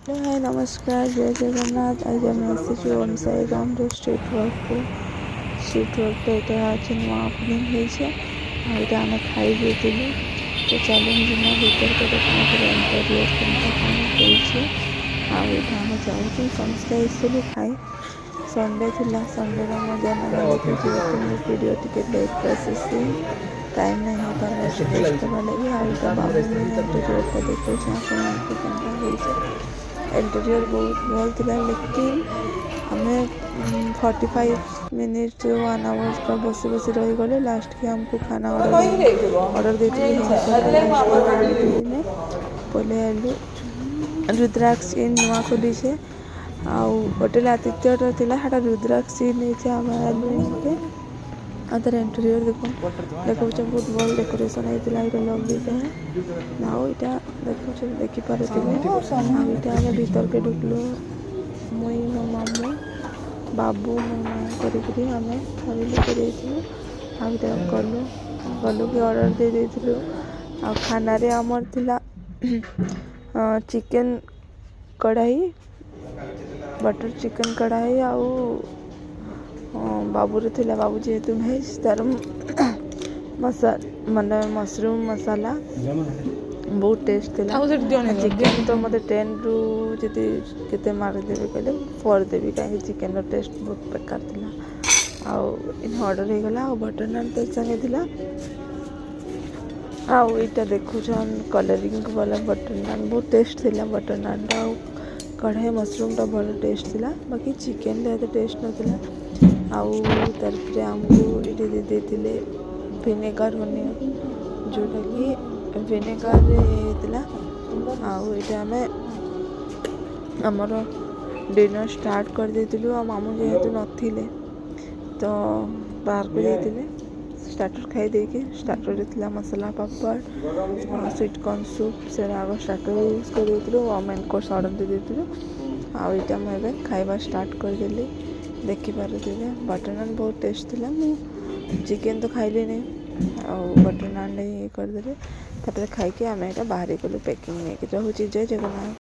हाय नमस्कार जय जगन्नाथ। आज आम आसी ओम साई राम स्ट्रीट वर्क को स्ट्रीट वर्क तो यहाँ अच्छे नुआ ओपनिंग होता आम खाई जाइलु तो चलो जिमा भर के देखना इंटेरियर केमता कौन होता आम जाऊँ समस्ते आसलु खाई संडे थिला संडे मजा ना वीडियो टी लेट आसी टाइम नहीं हो पारा रेस्ट दबा लगी आईटा बाबू इंटेरियर देखो केमता इंटेरियर बहुत भल था लेकिन हमें 45 मिनिट 1 आवर्स का बस बस रही गले लास्ट के हमको खाना ऑर्डर देते पहले आलु रुद्राक्ष इन नुआ खोली से होटेल आतिथ्य था रुद्राक्ष नहीं आम आलु ಅದರ इंटेरियर देखो बहुत भल डेकोरेशन होता है लवलीटा ना यहाँ देखो देखिपारे यहाँ आम भीतर के ढुकलु मुई मो मामू बाबू मो माँ करी आम खाली लोग गलु गलु कि ऑर्डर दे देलु आ खाना रे आमर थिला चिकन कढ़ाई बटर चिकन कढ़ाई आउ बाबू थिला बाबू जेहेतु भेज तार माने मशरूम मसाला बहुत टेस्ट थिला चिकन तो मत 10 रु जी केते मारिदेवी कहले 4 देवी कहीं चिकन टेस्ट बहुत बेकार थिला आउ इन ऑर्डर हो गला बटर नान तो संगे थिला आउ इटा देखुछन कलरिंग वाला बटर नान बहुत टेस्ट थिला बटर नान कढ़ाई मशरूम टा भल टेस्ट थिला बाकी चिकन टा टेस्ट नथिला आउ तरफ आमको ये देते विनेगार बने जोटा कि विनेगार होता आम आमर डिनर स्टार्ट कर देलु आ मामू जेहेतु नथिले तो बाहर को जाते स्टार्टर खाई देके स्टार्टर थी masala papad sweet corn soup से आग स्टार्टर यूज कर मेन कोर्स ऑर्डर दे देलु आईटा मुझे खाଇବା स्टार्ट करदेली देखिपारे बटर नान बहुत टेस्ट था चिकेन तो खाइली नहीं बटर नान ये करदे खाई आम यहाँ बाहर गलु पैकिंग नहीं रोचे जय जगन्नाथ।